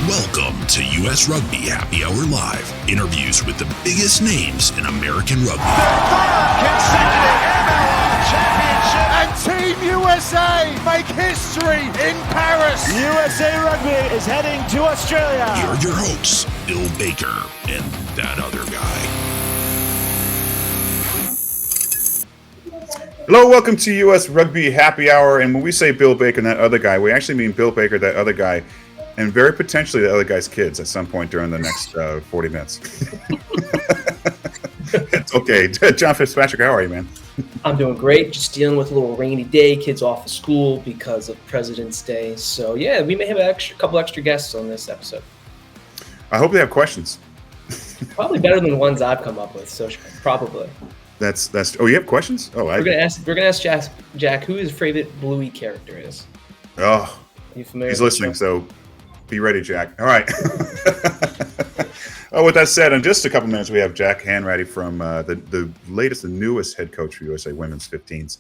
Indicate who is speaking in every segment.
Speaker 1: Welcome to US Rugby Happy Hour Live. Interviews with the biggest names in American rugby.
Speaker 2: Consecutive MLR championship. And Team USA make history in Paris.
Speaker 3: USA Rugby is heading to Australia.
Speaker 1: Here are your hosts, Bill Baker and that other guy.
Speaker 4: Hello, welcome to US Rugby Happy Hour. And when we say Bill Baker and that other guy, we actually mean Bill Baker, that other guy, and very potentially the other guy's kids at some point during the next 40 minutes. It's okay. John Fitzpatrick, how are you, man?
Speaker 5: I'm doing great. Just dealing with a little rainy day. Kids off of school because of President's Day. So, yeah, we may have a couple extra guests on this episode.
Speaker 4: I hope they have questions.
Speaker 5: Probably better than the ones I've come up with, so probably.
Speaker 4: That's. Oh, you have questions? Oh,
Speaker 5: we're gonna ask Jack who his favorite Bluey character is.
Speaker 4: Oh,
Speaker 5: you familiar?
Speaker 4: He's listening, so be ready, Jack. All right. Oh, with that said, in just a couple minutes, we have Jack Hanratty from the latest and newest head coach for USA Women's 15s.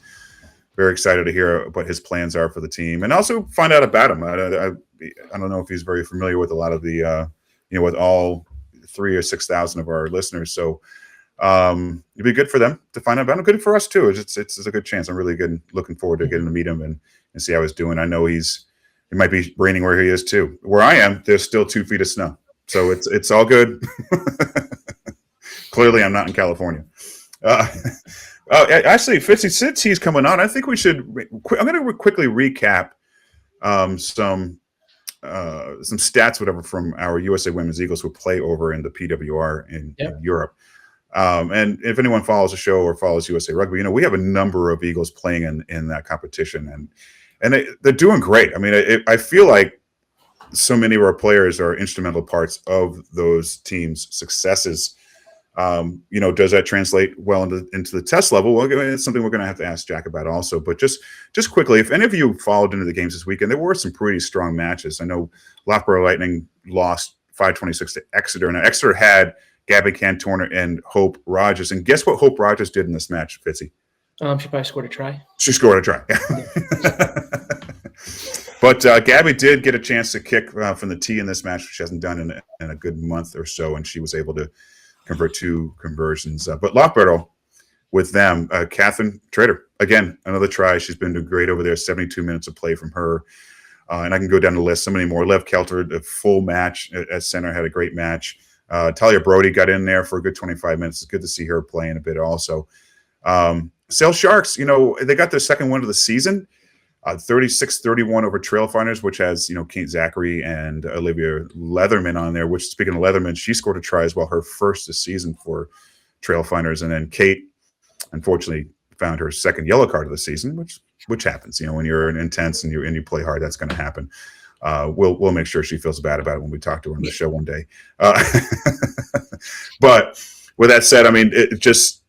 Speaker 4: Very excited to hear what his plans are for the team, and also find out about him. I don't know if he's very familiar with a lot of the, with all 3,000 or 6,000 of our listeners. So it'd be good for them to find out about him. Good for us too. It's a good chance. I'm really looking forward to getting to meet him and see how he's doing. I know it might be raining where he is too. Where I am, there's still 2 feet of snow. So it's all good. Clearly, I'm not in California. Actually, Fitzy, since he's coming on, I think we should. I'm going to quickly recap some stats, whatever, from our USA Women's Eagles who play over in the PWR in Europe. And if anyone follows the show or follows USA Rugby, we have a number of Eagles playing in that competition, and they're doing great. I mean, I feel like so many of our players are instrumental parts of those teams' successes. Does that translate well into the test level? Well, it's something we're going to have to ask Jack about also. But just quickly, if any of you followed into the games this weekend, there were some pretty strong matches. I know Loughborough Lightning lost 5-26 to Exeter, and Exeter had Gabby Cantorna and Hope Rogers. And guess what Hope Rogers did in this match, Fitzy?
Speaker 5: She probably scored a try.
Speaker 4: She scored a try. But Gabby did get a chance to kick from the tee in this match, which she hasn't done in a good month or so, and she was able to convert 2 conversions. But Loughborough, with them, Catherine Trader, again, another try. She's been doing great over there, 72 minutes of play from her. And I can go down the list, so many more. Lev Kelter, a full match at center, had a great match. Talia Brody got in there for a good 25 minutes. It's good to see her playing a bit also. Sale Sharks, they got their second win of the season. 36-31 over Trailfinders, which has, Kate Zachary and Olivia Leatherman on there, which, speaking of Leatherman, she scored a try as well, her first this season for Trailfinders. And then Kate, unfortunately, found her second yellow card of the season, which happens. When you're intense and you play hard, that's going to happen. We'll make sure she feels bad about it when we talk to her on the show one day. But with that said, I mean, it just,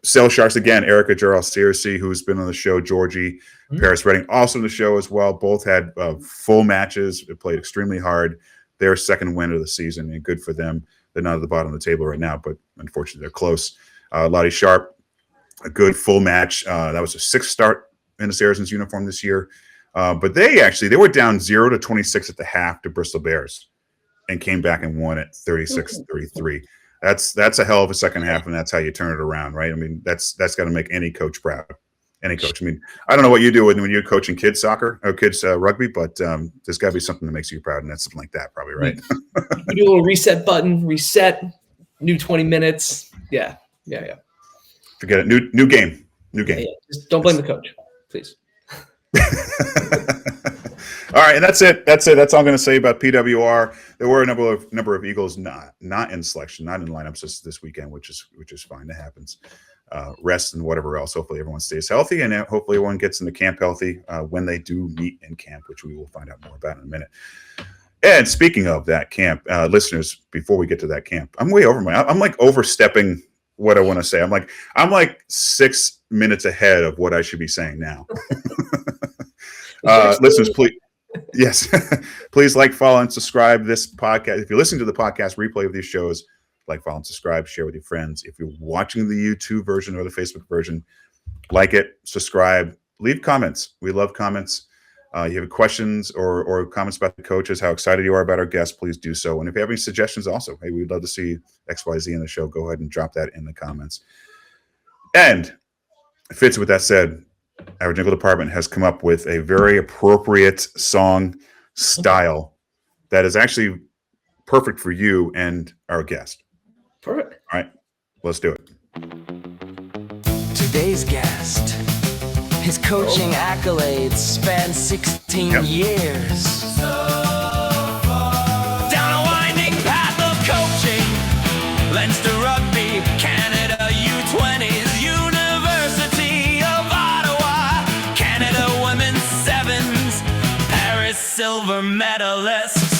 Speaker 4: Sale Sharks again, Erica Jarrell-Searcy, who's been on the show, Georgie, Paris Redding, also on the show as well. Both had full matches. They played extremely hard. Their second win of the season, and good for them. They're not at the bottom of the table right now, but unfortunately they're close. Lottie Sharp, a good full match. That was a 6th start in the Saracens uniform this year. But they were down 0-26 at the half to Bristol Bears and came back and won it 36-33. That's a hell of a second half, and that's how you turn it around, right? I mean, that's got to make any coach proud. Any coach. I mean, I don't know what you do when you're coaching kids soccer or kids rugby, but there's got to be something that makes you proud, and that's something like that, probably, right?
Speaker 5: You do a little reset button, reset, new 20 minutes. Yeah.
Speaker 4: Forget it. New game. Yeah.
Speaker 5: Just don't blame the coach, please.
Speaker 4: All right, and that's it. That's all I'm going to say about PWR. There were a number of Eagles not in selection, not in lineups this weekend, which is fine. That happens. Rest and whatever else. Hopefully everyone stays healthy, and hopefully everyone gets into camp healthy when they do meet in camp, which we will find out more about in a minute. And speaking of that camp, listeners, before we get to that camp, I'm way over I'm like overstepping what I want to say. I'm like 6 minutes ahead of what I should be saying now. Listeners, please. Yes. Please like, follow, and subscribe this podcast. If you're listening to the podcast replay of these shows, like, follow, and subscribe, share with your friends. If you're watching the YouTube version or the Facebook version, like it, subscribe, leave comments. We love comments. You have questions or comments about the coaches, how excited you are about our guests, please do so. And if you have any suggestions also, hey, we'd love to see XYZ in the show, go ahead and drop that in the comments. And Fitz, with that said, our jingle department has come up with a very appropriate song style that is actually perfect for you and our guest.
Speaker 5: Perfect.
Speaker 4: All right, let's do it.
Speaker 6: Today's guest, his coaching accolades span 16 years. Down a winding path of coaching, Leinster Rugby, Canada U20s, University of Ottawa, Canada Women's Sevens, Paris silver medalist.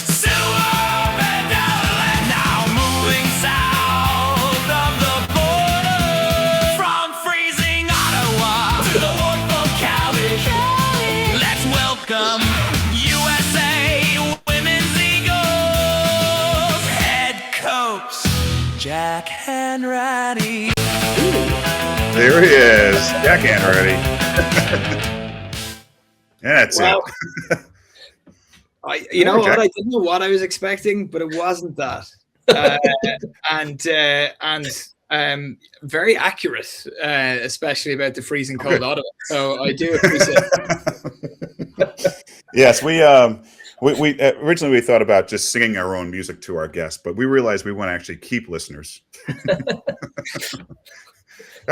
Speaker 6: Jack Hanratty.
Speaker 4: There he is, Jack Hanratty. Yeah, that's it.
Speaker 7: I didn't know what I was expecting, but it wasn't that. And very accurate, especially about the freezing cold Ottawa. So I do appreciate it.
Speaker 4: Yes, we originally we thought about just singing our own music to our guests, but we realized we want to actually keep listeners.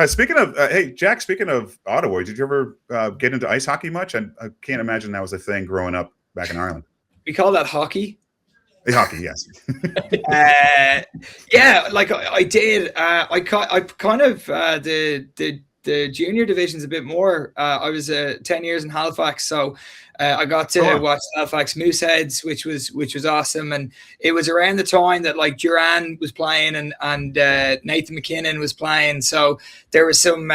Speaker 4: Speaking of, hey, Jack, speaking of Ottawa, did you ever get into ice hockey much? I can't imagine that was a thing growing up back in Ireland.
Speaker 7: We call that hockey.
Speaker 4: Hockey, yes.
Speaker 7: Yeah, like I did. I kind of the junior divisions a bit more. I was 10 years in Halifax, so I got to watch Halifax Mooseheads, which was awesome. And it was around the time that like Duran was playing and Nathan McKinnon was playing. So there was some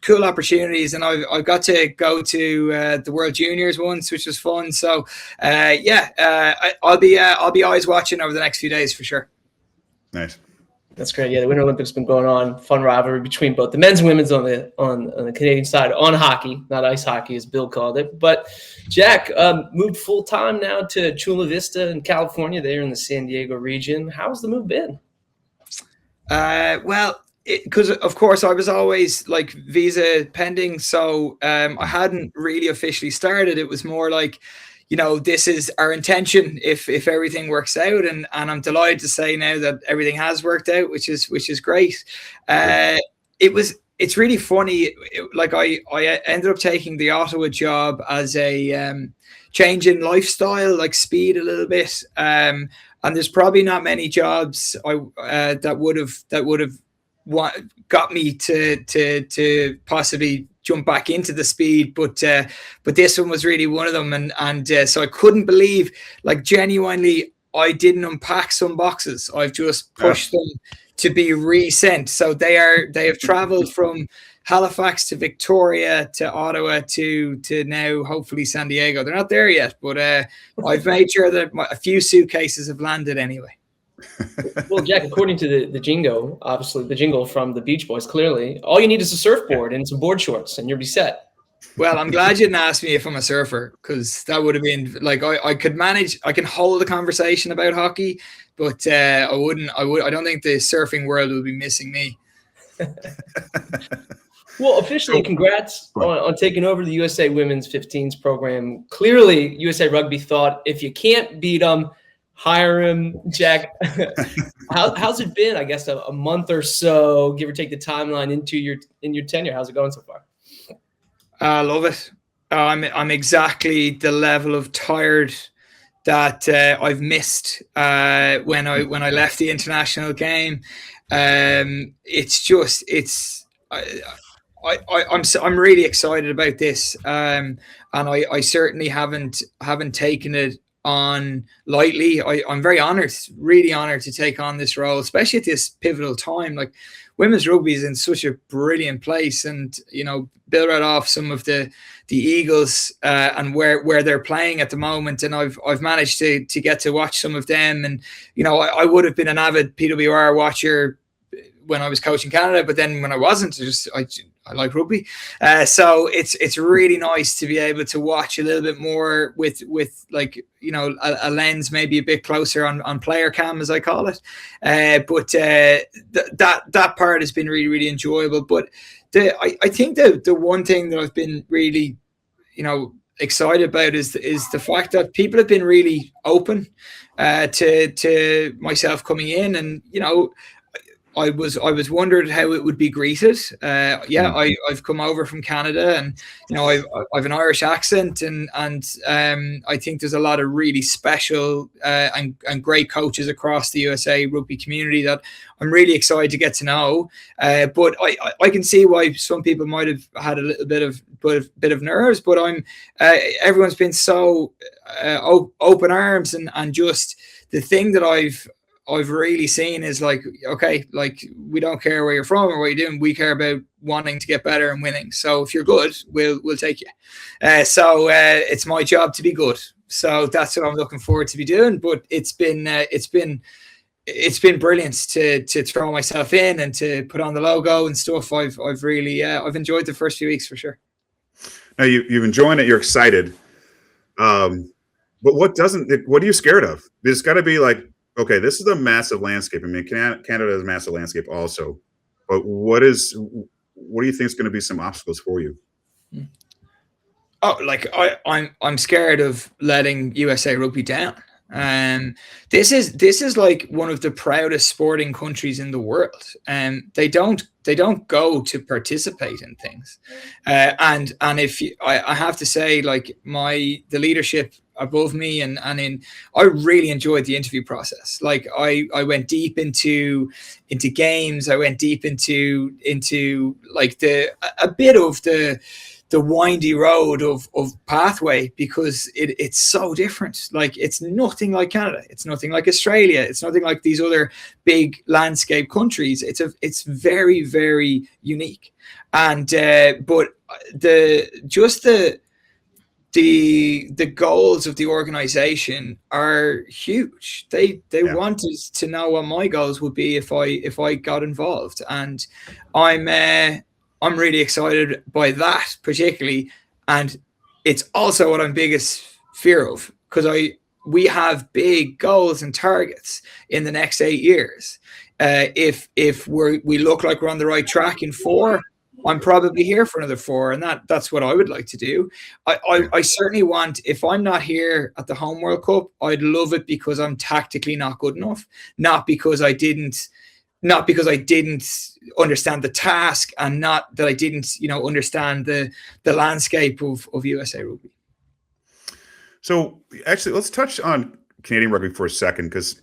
Speaker 7: cool opportunities, and I got to go to the World Juniors once, which was fun. So I'll be eyes watching over the next few days for sure.
Speaker 4: Nice.
Speaker 5: That's great. Yeah, the Winter Olympics been going on. Fun rivalry between both the men's and women's on the Canadian side on hockey, not ice hockey as Bill called it. But Jack moved full time now to Chula Vista in California. There in the San Diego region. How's the move been?
Speaker 7: Well, because of course I was always like visa pending, so I hadn't really officially started. It was more like, you know, this is our intention if everything works out, and I'm delighted to say now that everything has worked out, which is great. It's really funny. Like I ended up taking the Ottawa job as a change in lifestyle, like speed a little bit. And there's probably not many jobs that would have got me to possibly jump back into the speed, but this one was really one of them, and so I couldn't believe, like, genuinely, I didn't unpack some boxes. I've just pushed them to be resent. So they have traveled from Halifax to Victoria to Ottawa to now hopefully San Diego. They're not there yet, but I've made sure that a few suitcases have landed anyway.
Speaker 5: Well, Jack, according to the jingle, obviously the jingle from the Beach Boys, clearly all you need is a surfboard and some board shorts and you'll be set.
Speaker 7: Well, I'm glad you didn't ask me if I'm a surfer, because that would have been like, I could manage, I can hold a conversation about hockey, but I don't think the surfing world will be missing me.
Speaker 5: Well, officially, congrats on taking over the USA Women's 15s program. Clearly, USA Rugby thought if you can't beat them, hire him. Jack, how's it been? I guess a month or so, give or take the timeline in your tenure. How's it going so far?
Speaker 7: I love it. I'm exactly the level of tired that I've missed when I left the international game. I'm really excited about this, and I certainly haven't taken it on lightly. I'm very honored, really honored to take on this role, especially at this pivotal time. Like, women's rugby is in such a brilliant place, and you know, Bill read off some of the Eagles and where they're playing at the moment, and I've managed to get to watch some of them, and you know, I would have been an avid PWR watcher when I was coaching Canada, but then when I wasn't, I like rugby. So it's really nice to be able to watch a little bit more with like, you know, a lens maybe a bit closer on player cam, as I call it. But that part has been really, really enjoyable. But I think the one thing that I've been really, you know, excited about is the fact that people have been really open to myself coming in, and you know, I was wondered how it would be greeted. I've come over from Canada, and you know, I've an Irish accent, and I think there's a lot of really special and great coaches across the USA rugby community that I'm really excited to get to know. But I can see why some people might have had a little bit of nerves. But everyone's been so open arms, and just the thing that I've really seen is like, okay, like we don't care where you're from or what you're doing. We care about wanting to get better and winning. So if you're good, we'll take you. So it's my job to be good. So that's what I'm looking forward to be doing. But it's been brilliant to throw myself in and to put on the logo and stuff. I've really I've enjoyed the first few weeks for sure.
Speaker 4: Now you've enjoyed it. You're excited. But what are you scared of? There's got to be like, okay, this is a massive landscape. I mean, Canada is a massive landscape also. But what do you think is going to be some obstacles for you?
Speaker 7: Oh, like I'm scared of letting USA Rugby down. This is like one of the proudest sporting countries in the world, and they don't go to participate in things. And if I have to say, like the leadership above me and I really enjoyed the interview process. Like I went deep into games. I went deep into like a bit of the windy road of pathway, because it's so different. Like it's nothing like Canada. It's nothing like Australia. It's nothing like these other big landscape countries. It's very, very unique. And but the goals of the organization are huge. They wanted to know what my goals would be if I got involved, and I'm really excited by that particularly, and it's also what I'm biggest fear of, because we have big goals and targets in the next 8 years. If we look like we're on the right track in 4, I'm probably here for another 4, and that's what I would like to do. I certainly want, if I'm not here at the home World Cup, I'd love it because I'm tactically not good enough, not because I didn't understand the task, and not that I didn't, understand the landscape of USA Rugby.
Speaker 4: So actually, let's touch on Canadian rugby for a second, because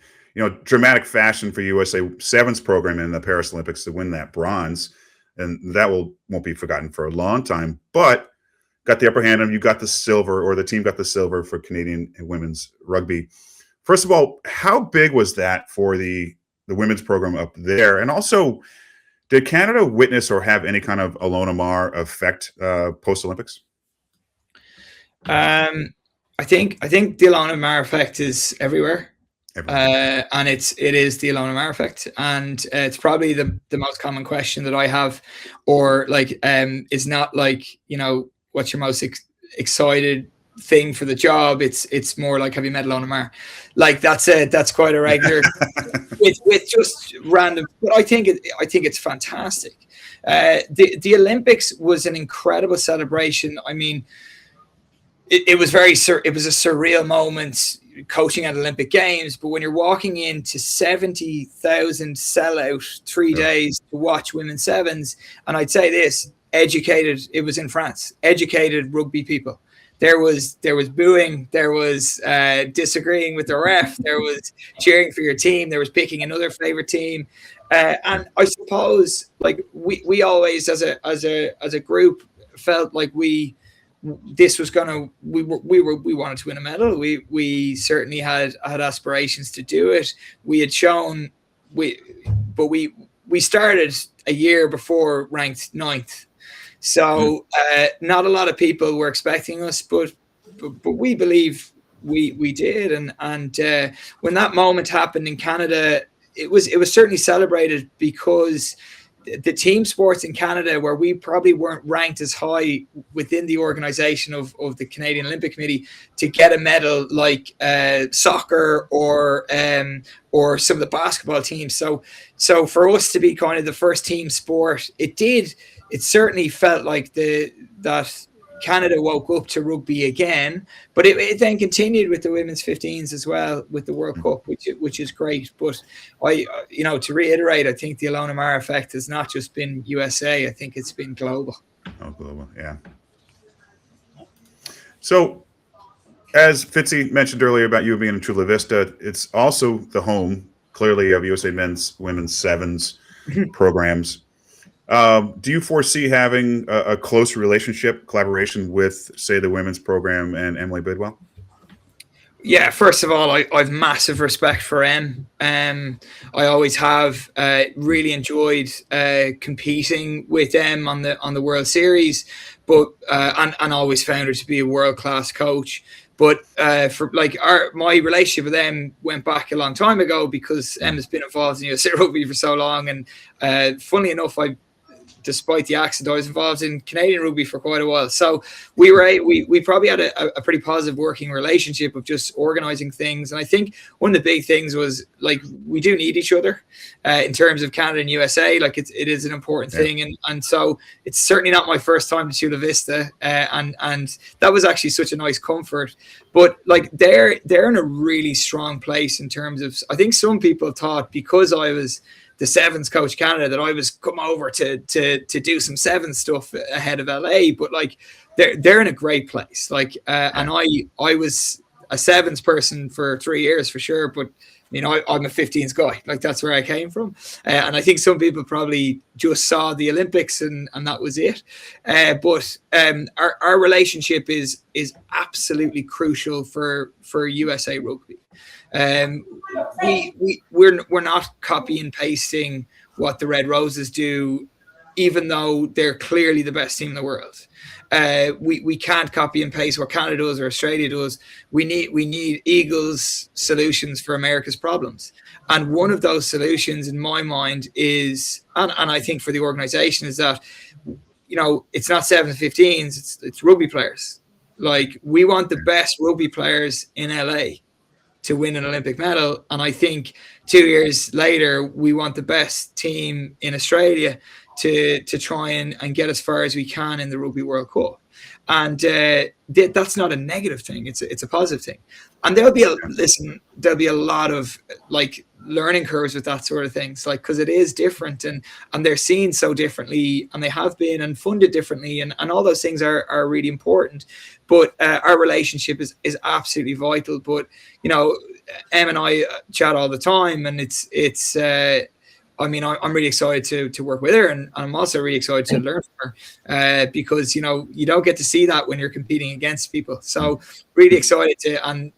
Speaker 4: dramatic fashion for USA Sevens program in the Paris Olympics to win that bronze, and that won't be forgotten for a long time. But got the upper hand, and you got the silver, or the team got the silver for Canadian women's rugby. First of all, how big was that for the women's program up there? And also, did Canada witness or have any kind of Alona Mar effect post-Olympics?
Speaker 7: I think the Alona Mar effect is everywhere. And it is the Alona Mar effect, and it's probably the most common question that I have, or like it's not like what's your most excited thing for the job. It's more like, have you met Alona Mar? Like that's quite a regular with just random. But I think it's fantastic. The Olympics was an incredible celebration. I mean, it was a surreal moment coaching at Olympic Games, but when you're walking into 70,000 sellout 3 days to watch women's sevens, and I'd say this, it was in France, educated rugby people. There was booing, there was disagreeing with the ref, there was cheering for your team, there was picking another favorite team, and I suppose like we always as a group felt like we wanted to win a medal. We certainly had aspirations to do it. We had shown we started a year before ranked 9th. So not a lot of people were expecting us, but we believe we did. And when that moment happened in Canada, it was certainly celebrated because the team sports in Canada, where we probably weren't ranked as high within the organization of the Canadian Olympic Committee to get a medal like soccer or some of the basketball teams. So for us to be kind of the first team sport, it certainly felt like that Canada woke up to rugby again, but it then continued with the women's 15s as well with the World Cup, which is great. But to reiterate, I think the Alona Mara effect has not just been USA. I think it's been global.
Speaker 4: Oh, global, yeah. So, as Fitzy mentioned earlier about you being in Chula Vista, it's also the home, clearly, of USA men's, women's sevens programs. Do you foresee having a close relationship, collaboration with, say, the women's program and Emily Bidwell?
Speaker 7: Yeah, first of all, I've massive respect for Em. I always have really enjoyed competing with Em on the World Series, but and always found her to be a world-class coach. But my relationship with Em went back a long time ago because Em has been involved in USA Rugby for so long, and funnily enough, despite the accident, I was involved in Canadian rugby for quite a while. So we probably had a pretty positive working relationship of just organizing things. And I think one of the big things was like, we do need each other in terms of Canada and USA. Like it is an important thing. And so it's certainly not my first time to Chula Vista. And that was actually such a nice comfort. But like they're in a really strong place in terms of, I think some people thought because I was the sevens coach Canada that I was come over to do some sevens stuff ahead of LA, but like they're in a great place. Like and I was a sevens person for 3 years for sure, but I'm a 15s guy. Like that's where I came from, and I think some people probably just saw the Olympics and that was it. But our relationship is absolutely crucial for USA Rugby. We're not copy and pasting what the Red Roses do, even though they're clearly the best team in the world. We can't copy and paste what Canada does or Australia does. We need Eagles solutions for America's problems. And one of those solutions in my mind is, and I think for the organization, is that, it's not 7 to 15s, it's rugby players. Like we want the best rugby players in LA to win an Olympic medal. And I think 2 years later, we want the best team in Australia to try and get as far as we can in the Rugby World Cup. And that's not a negative thing. It's a positive thing. And there'll be a lot of like learning curves with that sort of things, like, because it is different and they're seen so differently and they have been and funded differently. And all those things are really important. But our relationship is absolutely vital. But, Em and I chat all the time, and I'm really excited to work with her, and I'm also really excited to learn from her because, you don't get to see that when you're competing against people. So really excited to, and,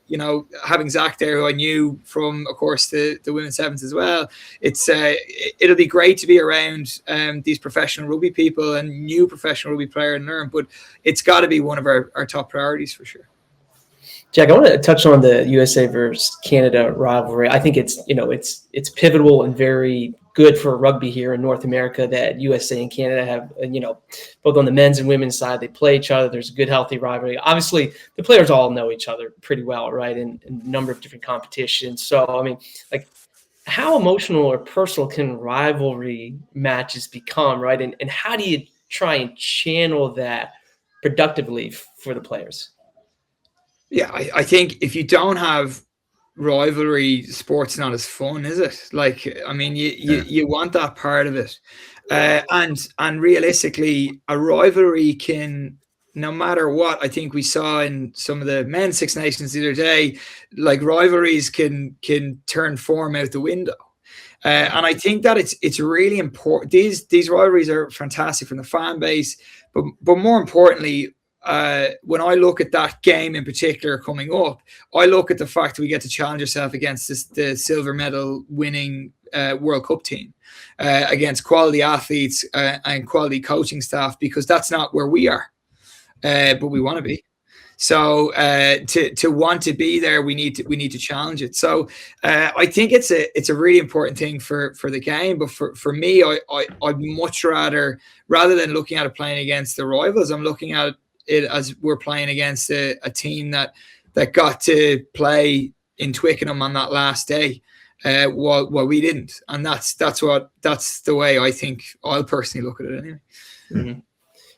Speaker 7: having Zach there, who I knew from, of course, the women's sevens as well. It'll be great to be around these professional rugby people and new professional rugby player and learn, but it's got to be one of our top priorities for sure.
Speaker 5: Jack, I want to touch on the USA versus Canada rivalry. I think it's pivotal and very good for rugby here in North America that USA and Canada have, both on the men's and women's side, they play each other. There's a good, healthy rivalry. Obviously, the players all know each other pretty well, right, in a number of different competitions. So, how emotional or personal can rivalry matches become, right? And how do you try and channel that productively for the players?
Speaker 7: Yeah, I think if you don't have rivalry, sport's not as fun, is it? Like, you want that part of it. And realistically, a rivalry can, no matter what, I think we saw in some of the men's Six Nations the other day, like rivalries can turn form out the window. And I think that it's really important. These rivalries are fantastic from the fan base, but more importantly, when I look at that game in particular coming up, I look at the fact that we get to challenge ourselves against the silver medal winning World Cup team, against quality athletes and quality coaching staff, because that's not where we are, but we want to be. So to want to be there, we need to challenge it. So I think it's a really important thing for the game. But for me, I'd much rather than looking at it playing against the rivals, I'm looking at it as we're playing against a team that got to play in Twickenham on that last day, while we didn't. And that's the way I think I'll personally look at it anyway.
Speaker 5: Mm-hmm.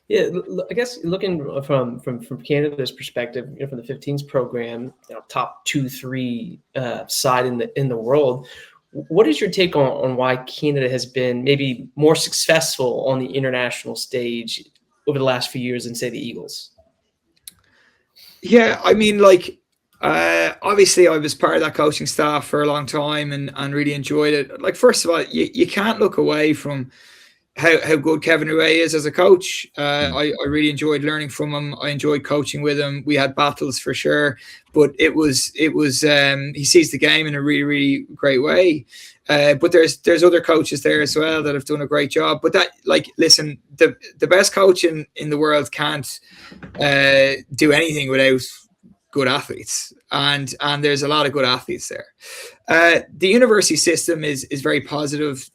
Speaker 5: Yeah, I guess looking from Canada's perspective, from the 15s program, top 2-3 side in the world, what is your take on why Canada has been maybe more successful on the international stage over the last few years than, say, the Eagles?
Speaker 7: Yeah, I mean, obviously I was part of that coaching staff for a long time and really enjoyed it. First of all, you can't look away from how good Kevin Rouet is as a coach. I really enjoyed learning from him. I enjoyed coaching with him. We had battles for sure, but it was he sees the game in a really, really great way. But there's other coaches there as well that have done a great job. But listen, the best coach in the world can't do anything without good athletes, and there's a lot of good athletes there. The university system is very positive,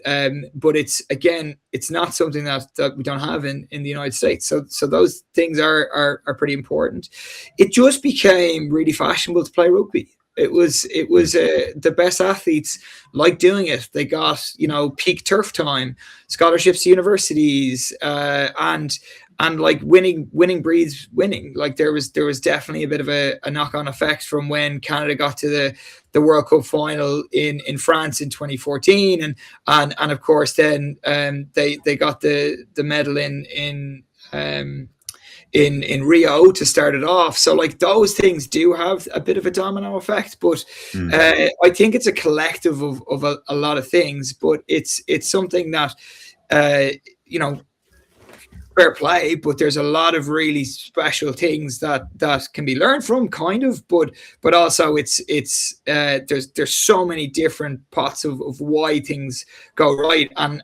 Speaker 7: but it's not something that we don't have in the United States. So those things are pretty important. It just became really fashionable to play rugby. It was the best athletes like doing it. They got peak turf time, scholarships to universities, and winning breeds winning. There was definitely a bit of a knock-on effect from when Canada got to the World Cup final in France in 2014, and of course then they got the medal in Rio to start it off. So those things do have a bit of a domino effect, but I think it's a collective of a lot of things. But it's something that fair play, but there's a lot of really special things that can be learned from, kind of, but also it's there's so many different pots of why things go right, and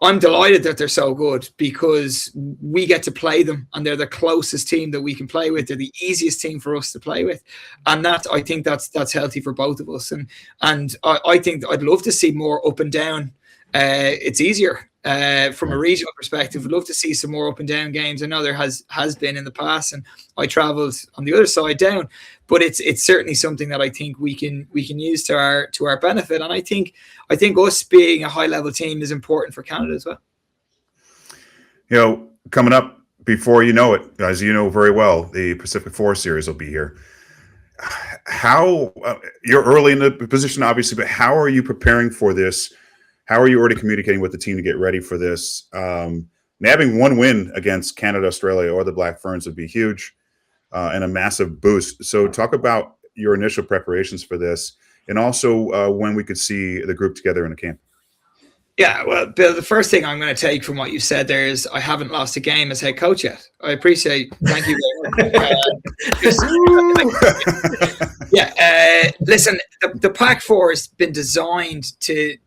Speaker 7: I'm delighted that they're so good because we get to play them, and they're the closest team that we can play with. They're the easiest team for us to play with, and I think that's healthy for both of us. And I think I'd love to see more up and down. It's easier from a regional perspective. I'd love to see some more up and down games. I know there has been in the past, and I travelled on the other side down. But it's certainly something that I think we can use to our benefit. And I think us being a high level team is important for Canada as well.
Speaker 4: Coming up before you know it, as you know very well, the Pacific 4 series will be here. How you're early in the position, obviously, but how are you preparing for this? How are you already communicating with the team to get ready for this? Nabbing one win against Canada, Australia, or the Black Ferns would be huge and a massive boost. So talk about your initial preparations for this, and also when we could see the group together in a camp.
Speaker 7: Yeah, well, Bill, the first thing I'm going to take from what you said there is I haven't lost a game as head coach yet. I appreciate. Thank you very much. Listen, the Pac 4 has been designed to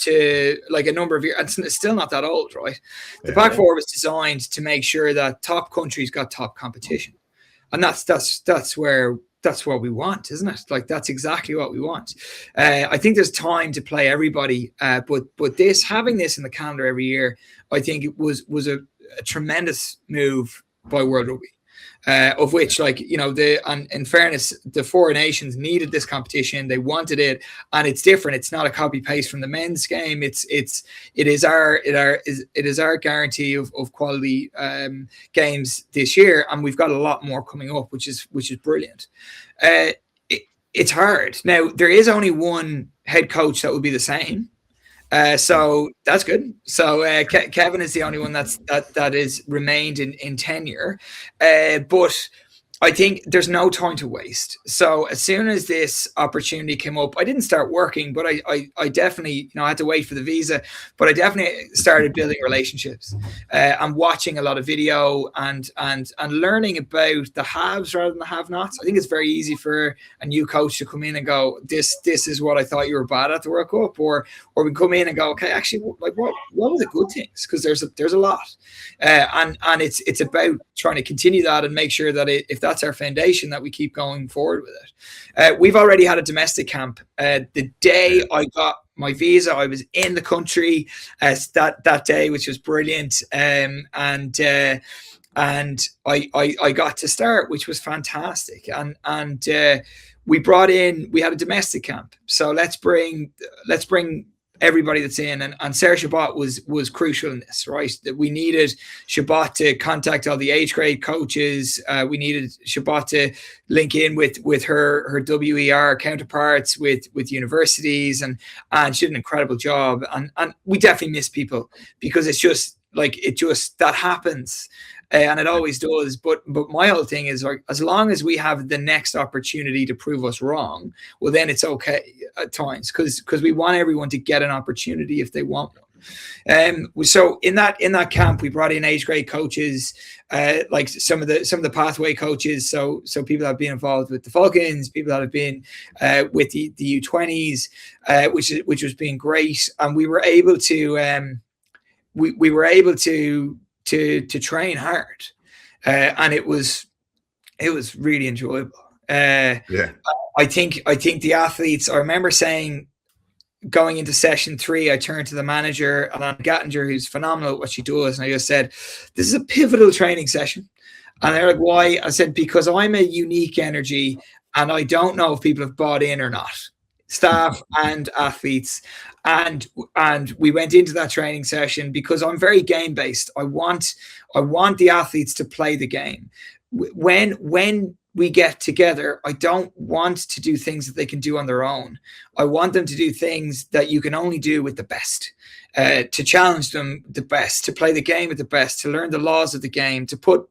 Speaker 7: a number of years. It's still not that old, right? The Pac 4 was designed to make sure that top countries got top competition, and that's what we want, isn't it? That's exactly what we want. I think there's time to play everybody, but having this in the calendar every year, I think it was a tremendous move by World Rugby. Of which, in fairness, the 4 nations needed this competition. They wanted it, and it's different. It's not a copy paste from the men's game. It is our guarantee of quality games this year, and we've got a lot more coming up, which is brilliant. It's hard. Now there is only one head coach that will be the same. So that's good. So Kevin is the only one that is remained in tenure, but I think there's no time to waste. So as soon as this opportunity came up, I didn't start working, but I definitely, I had to wait for the visa, but I definitely started building relationships. I'm watching a lot of video and learning about the haves rather than the have-nots. I think it's very easy for a new coach to come in and go, this is what I thought you were bad at the World Cup, or we come in and go, okay, actually, what are the good things? Because there's a lot, and it's about trying to continue that and make sure that if that's our foundation that we keep going forward with it. We've already had a domestic camp. The day I got my visa, I was in the country that day, which was brilliant. And I got to start, which was fantastic. And we had a domestic camp. So let's bring everybody that's in, and Sarah Shabbat was crucial in this, right? That we needed Shabbat to contact all the age grade coaches. We needed Shabbat to link in with her WER counterparts with universities, and she did an incredible job. And we definitely miss people, because it's just like that happens. And it always does. But my whole thing is, like, as long as we have the next opportunity to prove us wrong, well, then it's okay at times, because we want everyone to get an opportunity if they want one. So in that camp, we brought in age grade coaches, like some of the pathway coaches. So people that have been involved with the Falcons, people that have been with the U20s, which has been great. And we were able to we were able to train hard, and it was really enjoyable. I think the athletes, I remember saying, going into session 3, I turned to the manager, Alana Gattinger, who's phenomenal at what she does, and I just said, this is a pivotal training session. And they're like, why? I said, because I'm a unique energy, and I don't know if people have bought in or not, staff and athletes. And we went into that training session because I'm very game based. I want the athletes to play the game. When we get together, I don't want to do things that they can do on their own. I want them to do things that you can only do with the best, to challenge them the best, to play the game with the best, to learn the laws of the game, to put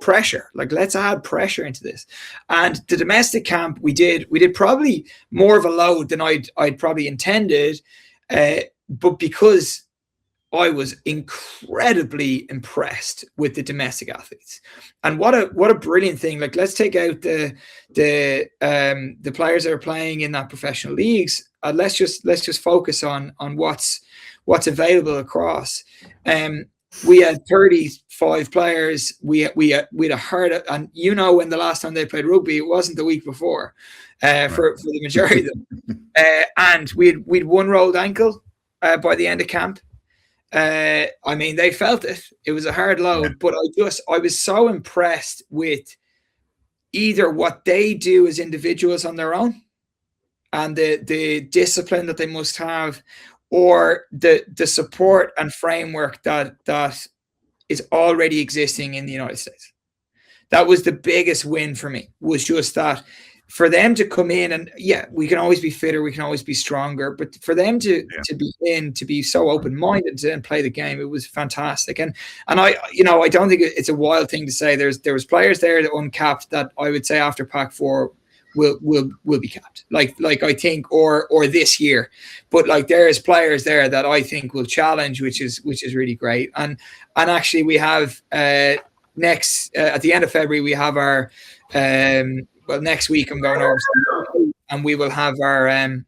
Speaker 7: pressure. Like, let's add pressure into this. And the domestic camp, we did probably more of a load than I'd probably intended, but because I was incredibly impressed with the domestic athletes. And what a brilliant thing. Like, let's take out the players that are playing in that professional leagues. Let's just focus on what's available across. We had 35 players. We had a hard, and when the last time they played rugby, it wasn't the week before, for the majority of them. And we'd one rolled ankle by the end of camp. I mean, they felt it. It was a hard load, but I was so impressed with either what they do as individuals on their own, and the discipline that they must have, or the support and framework that is already existing in the United States. That was the biggest win for me, was just that, for them to come in, and we can always be fitter, we can always be stronger, but for them to be so open-minded and play the game, it was fantastic. And I don't think it's a wild thing to say there was players there that uncapped that I would say after Pac 4 will be capped, like I think, or this year. But like, there's players there that I think will challenge, which is really great. And actually, we have next at the end of February, we have our next week I'm going over, and we will have a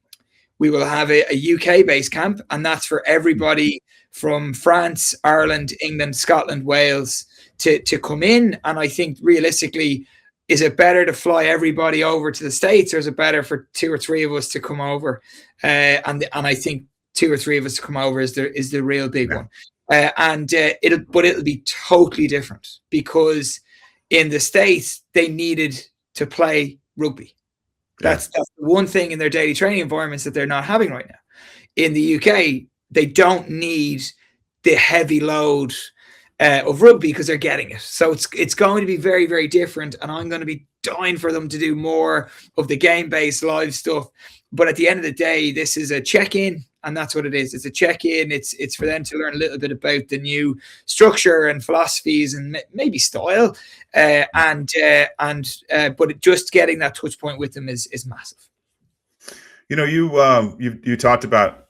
Speaker 7: UK based camp, and that's for everybody from France, Ireland, England, Scotland, Wales to come in. And I think, realistically, is it better to fly everybody over to the States, or is it better for 2 or 3 of us to come over? And I think 2 or 3 of us to come over is the real big one. And it'll be totally different, because in the States they needed to play rugby. That's the one thing in their daily training environments that they're not having right now. In the UK, they don't need the heavy load of rugby, because they're getting it. So it's going to be very, very different, and I'm going to be dying for them to do more of the game-based live stuff. But at the end of the day, this is a check-in, and that's what it is. It's a check-in. It's for them to learn a little bit about the new structure and philosophies and maybe style, but just getting that touch point with them is massive.
Speaker 4: You talked about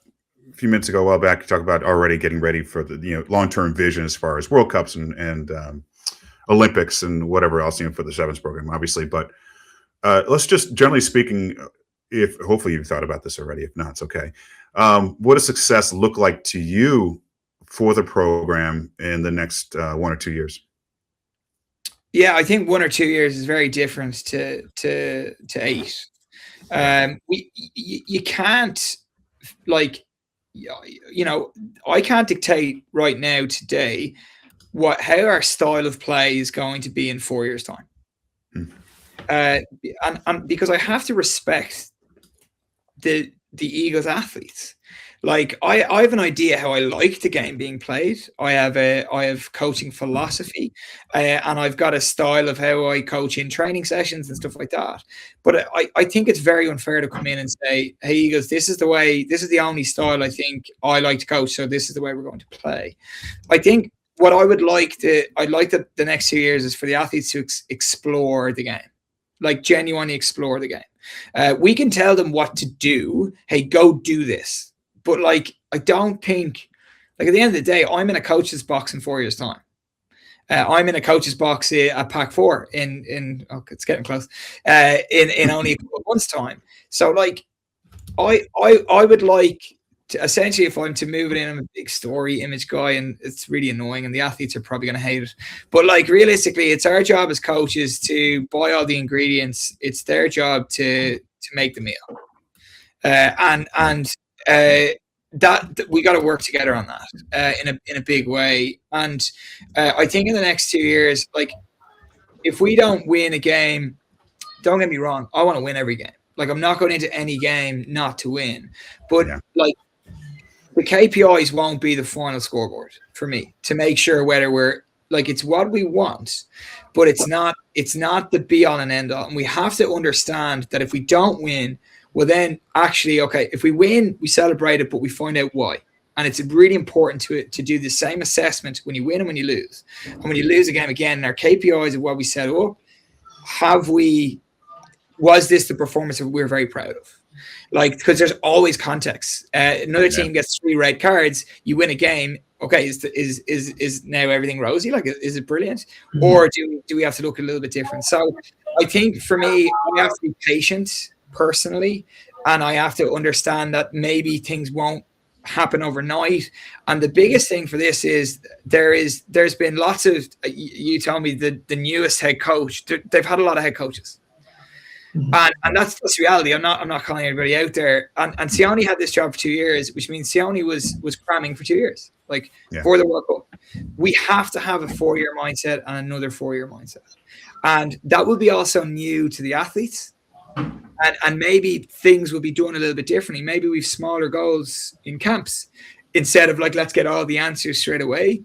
Speaker 4: a few minutes ago, a while back, you talked about already getting ready for the long-term vision as far as World Cups and Olympics and whatever else, for the Sevens program, obviously. But let's just, generally speaking, hopefully you've thought about this already. If not, it's okay. What does success look like to you for the program in the next 1 or 2 years?
Speaker 7: Yeah, I think 1 or 2 years is very different to 8. You can't, like, I can't dictate right now today how our style of play is going to be in 4 years' time. And because I have to respect the Eagles athletes. Like, I have an idea how I like the game being played. I have coaching philosophy, and I've got a style of how I coach in training sessions and stuff like that. But I think it's very unfair to come in and say, "Hey, Eagles, this is the only style I think I like to coach, so this is the way we're going to play." I think what I'd like the next 2 years is for the athletes to explore the game, like genuinely explore the game. We can tell them what to do. Hey, go do this. But, like, I don't think, like, at the end of the day, I'm in a coach's box in 4 years' time. I'm in a coach's box at Pack 4 in it's getting close, in only a couple of months' time. So, like, I would like to, essentially, if I'm to move it in, I'm a big story image guy, and it's really annoying, and the athletes are probably going to hate it. But, like, realistically, it's our job as coaches to buy all the ingredients. It's their job to make the meal, that we got to work together on that in a big way. And I think in the next 2 years, like, if we don't win a game, don't get me wrong, I want to win every game. Like, I'm not going into any game not to win, but like, the KPIs won't be the final scoreboard for me to make sure whether we're, like, it's what we want, but it's not the be all and end all. And we have to understand that if we don't win, well, then actually, okay, if we win, we celebrate it, but we find out why. And it's really important to do the same assessment when you win and when you lose. And when you lose a game again, our KPIs of what we set up, was this the performance that we're very proud of? Like, because there's always context. Another team gets 3 red cards, you win a game. Okay, is now everything rosy? Like, is it brilliant? Mm-hmm. Or do we have to look a little bit different? So I think for me, we have to be patient personally, and I have to understand that maybe things won't happen overnight. And the biggest thing for this is there's been lots of, you told me the newest head coach, they've had a lot of head coaches. And that's reality. I'm not calling anybody out there. And Sione had this job for 2 years, which means Sione was cramming for 2 years, for the World Cup. We have to have a 4-year mindset and another 4-year mindset. And that will be also new to the athletes. And maybe things will be done a little bit differently. Maybe we've smaller goals in camps instead of, like, let's get all the answers straight away.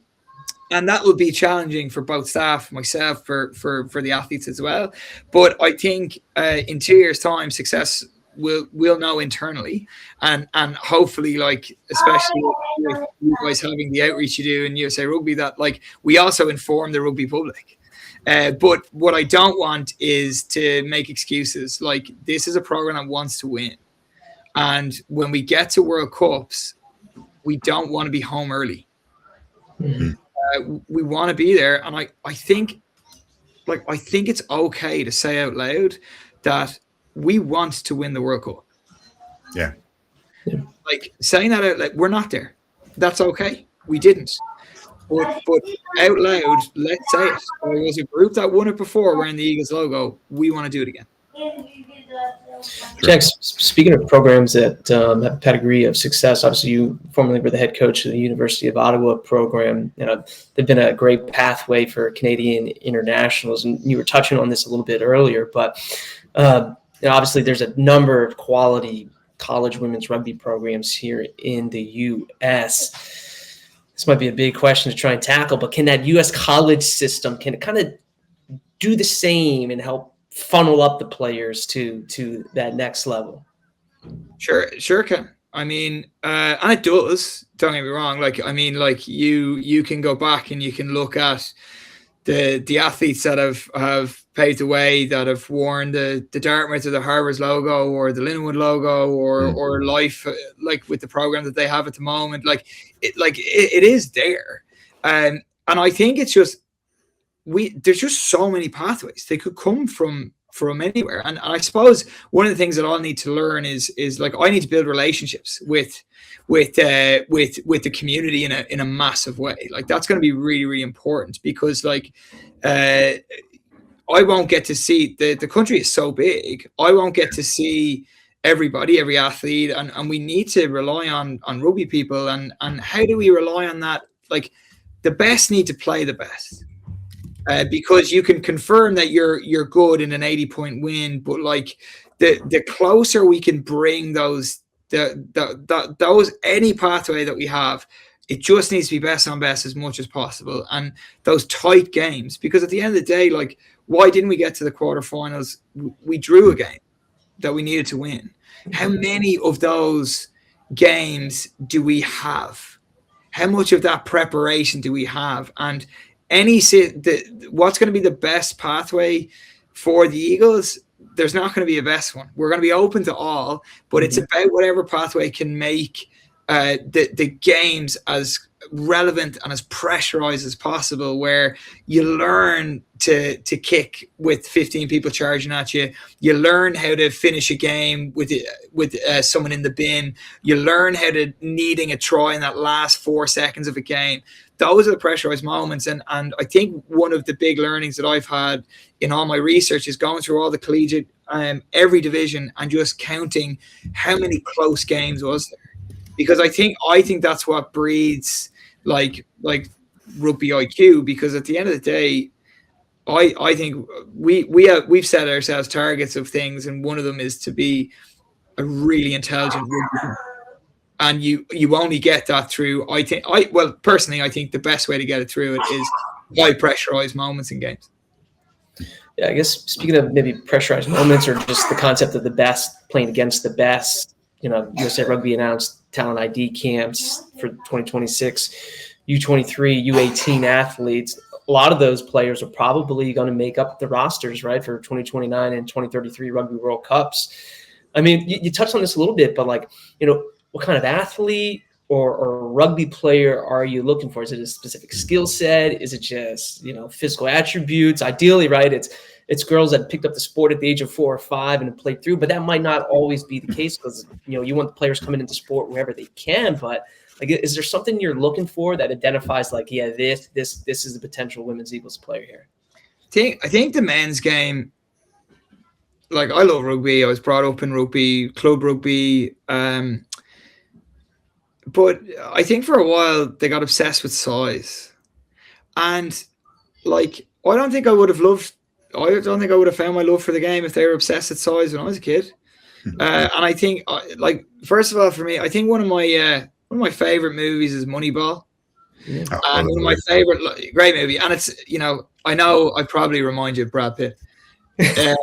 Speaker 7: And that will be challenging for both staff, myself, for the athletes as well. But I think in 2 years' time, success we'll know internally, and hopefully, like, especially with you guys having the outreach you do in USA Rugby, that, like, we also inform the rugby public. But what I don't want is to make excuses. Like, this is a program that wants to win. And when we get to World Cups, we don't want to be home early. Mm-hmm. We want to be there. And I think it's okay to say out loud that we want to win the World Cup.
Speaker 4: Yeah.
Speaker 7: Like, saying that out, like, we're not there. That's okay. We didn't. But out loud, let's say it. There was a group that won it before wearing the Eagles logo. We want to do it again.
Speaker 5: Jack, speaking of programs that have a pedigree of success, obviously you formerly were the head coach of the University of Ottawa program. They've been a great pathway for Canadian internationals, and you were touching on this a little bit earlier. But obviously, there's a number of quality college women's rugby programs here in the U.S. This might be a big question to try and tackle, but can that U.S. college system, can it kind of do the same and help funnel up the players to that next level?
Speaker 7: Sure can. I mean, and it does. Don't get me wrong. Like, I mean, like, you can go back and you can look at the athletes that have paved the way, that have worn the Dartmouth or the Harbours logo or the Linwood logo or Life, like, with the program that they have at the moment. Like, it is there. And I think it's just, there's just so many pathways. They could come from anywhere. And I suppose one of the things that I'll need to learn is like, I need to build relationships with the community in a massive way. Like, that's going to be really, really important, because, like, I won't get to see the country is so big. I won't get to see everybody, every athlete, and we need to rely on rugby people. And how do we rely on that? Like, the best need to play the best, because you can confirm that you're good in an 80-point win, but like the closer we can bring those any pathway that we have, it just needs to be best on best as much as possible. And those tight games, because at the end of the day, like, why didn't we get to the quarterfinals? We drew a game that we needed to win. How many of those games do we have? How much of that preparation do we have? And what's going to be the best pathway for the Eagles? There's not going to be a best one. We're going to be open to all, but it's about whatever pathway can make the games as relevant and as pressurized as possible, where you learn to kick with 15 people charging at you. You learn how to finish a game with someone in the bin. You learn how to needing a try in that last 4 seconds of a game. Those are the pressurized moments. And I think one of the big learnings that I've had in all my research is going through all the collegiate, every division, and just counting how many close games was there. Because I think that's what breeds like rugby IQ. Because at the end of the day, I think we've set ourselves targets of things, and one of them is to be a really intelligent rugby. And you only get that through. Personally, I think the best way to get it through it is high pressurized moments in games.
Speaker 5: Yeah, I guess speaking of maybe pressurized moments, or just the concept of the best playing against the best, USA Rugby announced talent ID camps for 2026, U23, U18 athletes. A lot of those players are probably going to make up the rosters, right, for 2029 and 2033 Rugby World Cups. I mean, you touched on this a little bit, but like, what kind of athlete or rugby player are you looking for? Is it a specific skill set? Is it just, physical attributes? Ideally, right, it's girls that picked up the sport at the age of 4 or 5 and played through, but that might not always be the case, because you want the players coming into sport wherever they can. But like, is there something you're looking for that identifies like, yeah, this is the potential women's Eagles player here?
Speaker 7: I think the men's game, like, I love rugby. I was brought up in rugby, club rugby, but I think for a while they got obsessed with size, and like, I don't think I would have found my love for the game if they were obsessed with size when I was a kid. And I think, like, first of all, for me, I think one of my favorite movies is Moneyball. Yeah. And one of my favorite, great movie. And it's, I know I probably remind you of Brad Pitt. But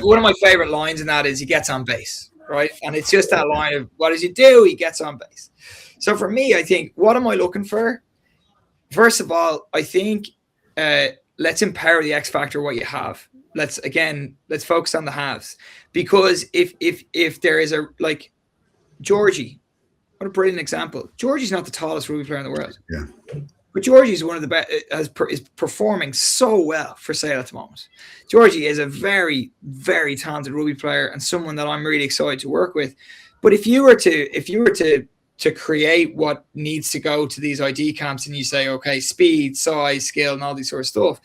Speaker 7: one of my favorite lines in that is he gets on base, right? And it's just that line of, what does he do? He gets on base. So for me, I think, what am I looking for? First of all, I think let's empower the X factor what you have. Let's focus on the halves, because if there is a, like, Georgie, what a brilliant example. Georgie's not the tallest rugby player in the world. Yeah. But Georgie's one of the best, is performing so well for Sale at the moment. Georgie is a very, very talented rugby player, and someone that I'm really excited to work with. But if you were to create what needs to go to these ID camps, and you say, okay, speed, size, skill, and all these sort of stuff,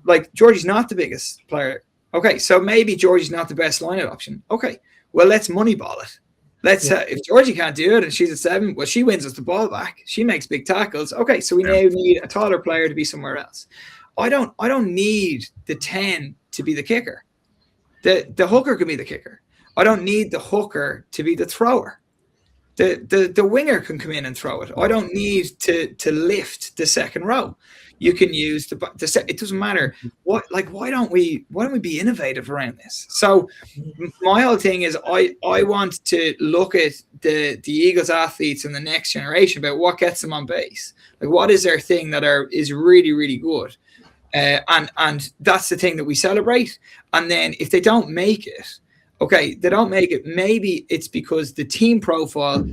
Speaker 7: like, Georgie's not the biggest player. Okay, so maybe Georgie's not the best line-out option. Okay, well, let's moneyball it. If Georgie can't do it and she's at 7, well, she wins us the ball back. She makes big tackles. Okay, so we now need a taller player to be somewhere else. I don't need the 10 to be the kicker. The hooker can be the kicker. I don't need the hooker to be the thrower. The winger can come in and throw it. I don't need to lift the second row. You can use it doesn't matter why don't we be innovative around this? So my whole thing is I want to look at the Eagles athletes in the next generation about what gets them on base. Like, what is their thing that is really, really good, and that's the thing that we celebrate. And then if they don't make it, okay, they don't make it. Maybe it's because the team profile,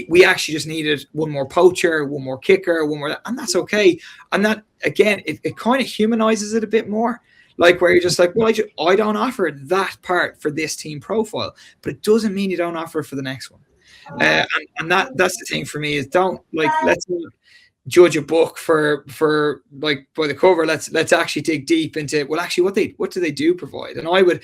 Speaker 7: we actually just needed one more poacher, one more kicker, one more, and that's okay. And that, again, it kind of humanizes it a bit more. Like, where you're just like, well, I don't offer that part for this team profile, but it doesn't mean you don't offer it for the next one. And that's the thing for me is, don't, like, let's judge a book for like by the cover. Let's actually dig deep into, well, actually what do they do provide? And I would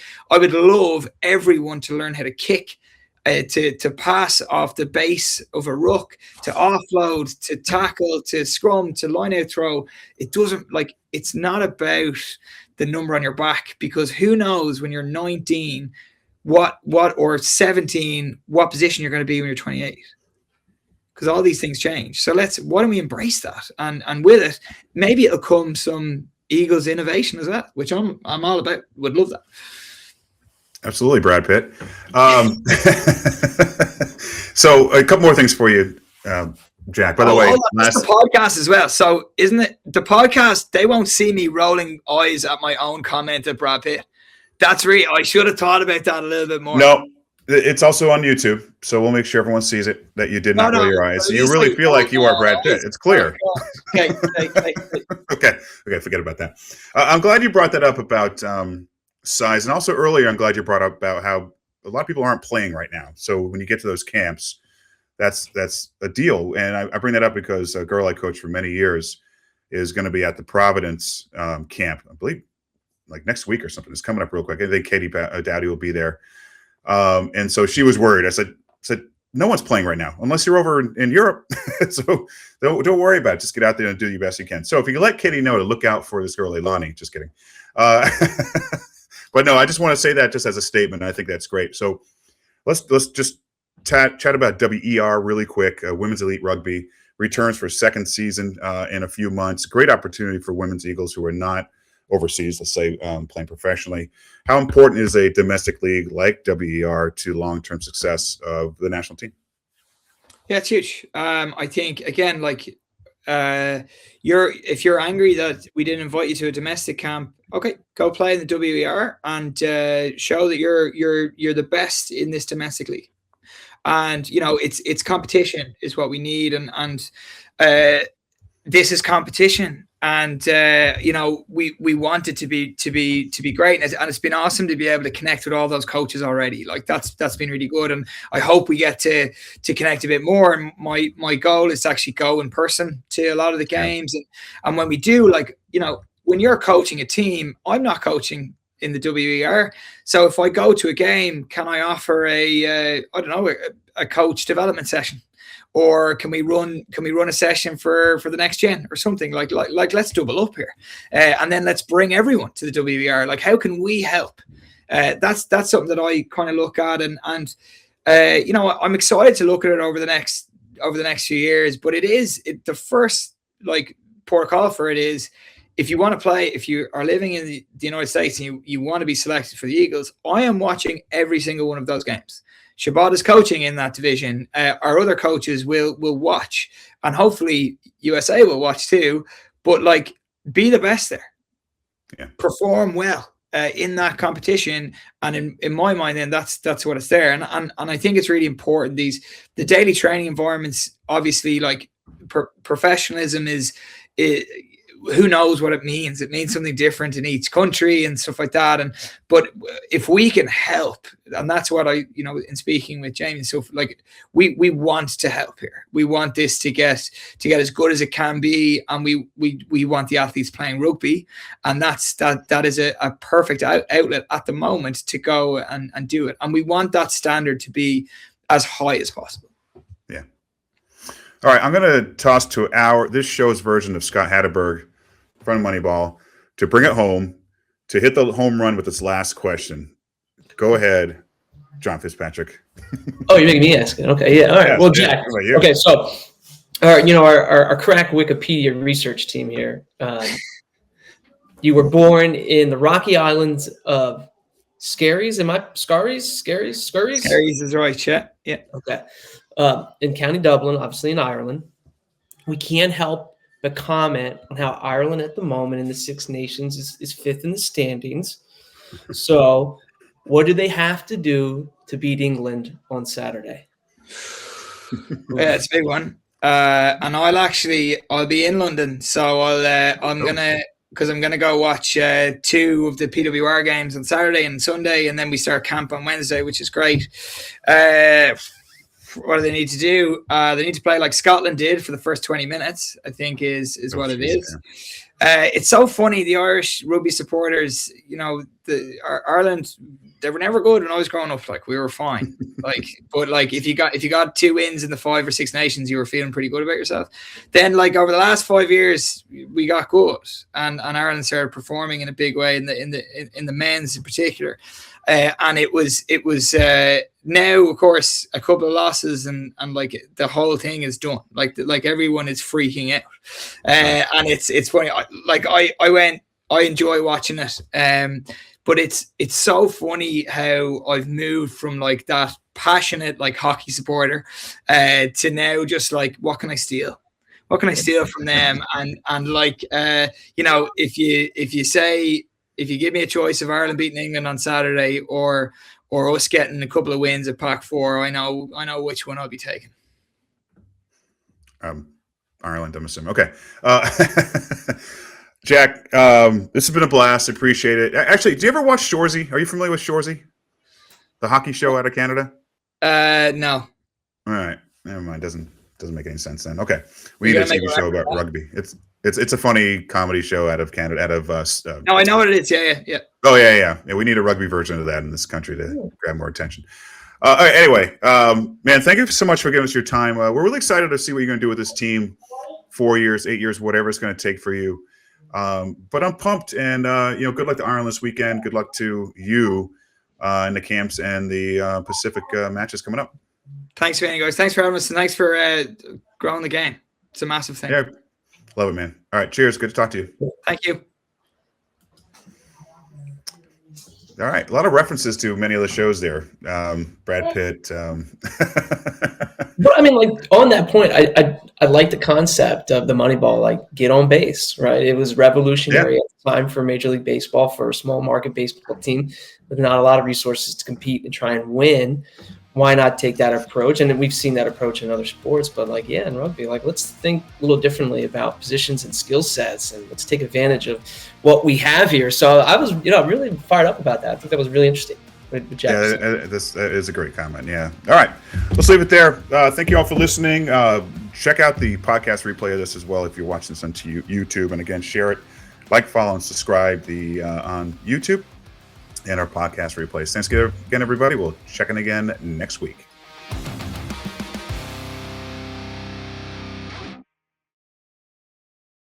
Speaker 7: love everyone to learn how to kick, to pass off the base of a ruck, to offload, to tackle, to scrum, to line out throw. It doesn't, like, it's not about the number on your back, because who knows when you're 19 what or 17 what position you're going to be when you're 28, because all these things change. So why don't we embrace that, and with it maybe it'll come some Eagles innovation as well, which I'm all about. Would love that.
Speaker 4: Absolutely, Brad Pitt. So a couple more things for you, Jack. By the way,
Speaker 7: that's the podcast as well. So isn't it the podcast? They won't see me rolling eyes at my own comment at Brad Pitt. That's real. I should have thought about that a little bit more.
Speaker 4: No, it's also on YouTube, so we'll make sure everyone sees it, that you did not roll your eyes. So you really feel like you are Brad Pitt. It's clear.
Speaker 7: Okay.
Speaker 4: Okay, forget about that. I'm glad you brought that up about size, and also earlier I'm glad you brought up about how a lot of people aren't playing right now. So when you get to those camps, that's a deal. And I bring that up because a girl I coached for many years is going to be at the Providence camp, I believe, like next week or something. It's coming up real quick. I think Katie Dowdy will be there. And so she was worried. I said, no one's playing right now, unless you're over in Europe. So don't worry about it. Just get out there and do your best you can. So if you can let Katie know to look out for this girl, Leilani, just kidding. But no, I just want to say that just as a statement. I think that's great. So let's just chat about WER really quick. Women's Elite Rugby returns for second season in a few months. Great opportunity for women's Eagles who are not overseas, let's say, playing professionally. How important is a domestic league like WER to long-term success of the national team?
Speaker 7: Yeah, it's huge. I think, again, like, if you're angry that we didn't invite you to a domestic camp, okay, go play in the WER and show that you're the best in this domestic league. And it's competition is what we need, and this is competition. And we want it to be great, and it's been awesome to be able to connect with all those coaches already. Like that's been really good, and I hope we get to connect a bit more. And my goal is to actually go in person to a lot of the games, and when we do, like, when you're coaching a team, I'm not coaching in the WER, so if I go to a game, can I offer a coach development session? Or can we run a session for the next gen or something like let's double up here, and then let's bring everyone to the WER. Like, how can we help? That's something that I kind of look at, and I'm excited to look at it over the next few years. But the first port of call for it is, if you want to play, if you are living in the United States and you want to be selected for the Eagles, I am watching every single one of those games. Shabbat is coaching in that division. Our other coaches will watch, and hopefully USA will watch too. But be the best there. Yeah. Perform well in that competition, and in my mind, then that's what it's there. And I think it's really important. The daily training environments, obviously, professionalism is. Who knows what it means? It means something different in each country and stuff like that. But if we can help, and that's what in speaking with Jamie and stuff, we want to help here. We want this to get as good as it can be, and we want the athletes playing rugby, and that is a perfect outlet at the moment to go and do it. And we want that standard to be as high as possible.
Speaker 4: Yeah. All right, I'm going to toss to this show's version of Scott Hatterberg from Moneyball to bring it home, to hit the home run with this last question. Go ahead, John Fitzpatrick.
Speaker 5: Oh, you're making me ask it. Okay, yeah, all right. Well, Jack. Okay, so our crack Wikipedia research team here. You were born in the Rocky Islands of Skerries. Am I Skerries?
Speaker 7: Skerries is right. Yeah.
Speaker 5: Okay. In County Dublin, obviously in Ireland. We can't help but comment on how Ireland at the moment in the Six Nations is fifth in the standings. So what do they have to do to beat England on Saturday?
Speaker 7: Yeah, it's a big one. And I'll be in London, so I'm gonna go watch 2 of the PWR games on Saturday and Sunday, and then we start camp on Wednesday, which is great. what do they need to do? They need to play like Scotland did for the first 20 minutes, I think is what it is. It's so funny. The Irish rugby supporters, Ireland, they were never good when I was growing up. Like, we were fine. But if you got 2 wins in the 5 or 6 nations, you were feeling pretty good about yourself. Then, like, over the last 5 years, we got good, and Ireland started performing in a big way in the men's in particular. And it was now, of course, a couple of losses and like the whole thing is done. Like everyone is freaking out, and it's funny. I enjoy watching it. But it's so funny how I've moved from like that passionate like hockey supporter to now just like, what can I steal? What can I steal from them? And like if you give me a choice of Ireland beating England on Saturday or us getting a couple of wins at Pac 4, I know which one I'll be taking.
Speaker 4: Ireland, I'm assuming. Okay. Jack, this has been a blast. Appreciate it. Actually, do you ever watch Shoresy? Are you familiar with Shoresy? The hockey show out of Canada?
Speaker 7: No.
Speaker 4: All right. Never mind. Doesn't make any sense then. Okay. We need a TV show about rugby. It's a funny comedy show out of Canada,
Speaker 7: no, I know what it is. Yeah.
Speaker 4: Oh, yeah. We need a rugby version of that in this country to grab more attention. All right, anyway, man, thank you so much for giving us your time. We're really excited to see what you're going to do with this team. 4 years, 8 years, whatever it's going to take for you. But I'm pumped, and good luck to Ireland this weekend. Good luck to you in the camps and the Pacific matches coming up.
Speaker 7: Thanks, Vinny, guys. Thanks for having us, and thanks for growing the game. It's a massive thing.
Speaker 4: Yeah, love it, man. All right, cheers. Good to talk to you.
Speaker 7: Thank you.
Speaker 4: All right, a lot of references to many of the shows there. Brad Pitt.
Speaker 5: But I mean, like, on that point, I like the concept of the Moneyball, like, get on base, right? It was revolutionary at the time for Major League Baseball, for a small market baseball team with not a lot of resources to compete and try and win. Why not take that approach? And we've seen that approach in other sports, but like, in rugby, like, let's think a little differently about positions and skill sets, and let's take advantage of what we have here. So I was, really fired up about that. I think that was really interesting.
Speaker 4: Yeah, this is a great comment. Yeah. All right, let's leave it there. Thank you all for listening. Check out the podcast replay of this as well if you're watching this on YouTube. And again, share it, follow, and subscribe on YouTube and our podcast replays. Thanks again, everybody. We'll check in again next week.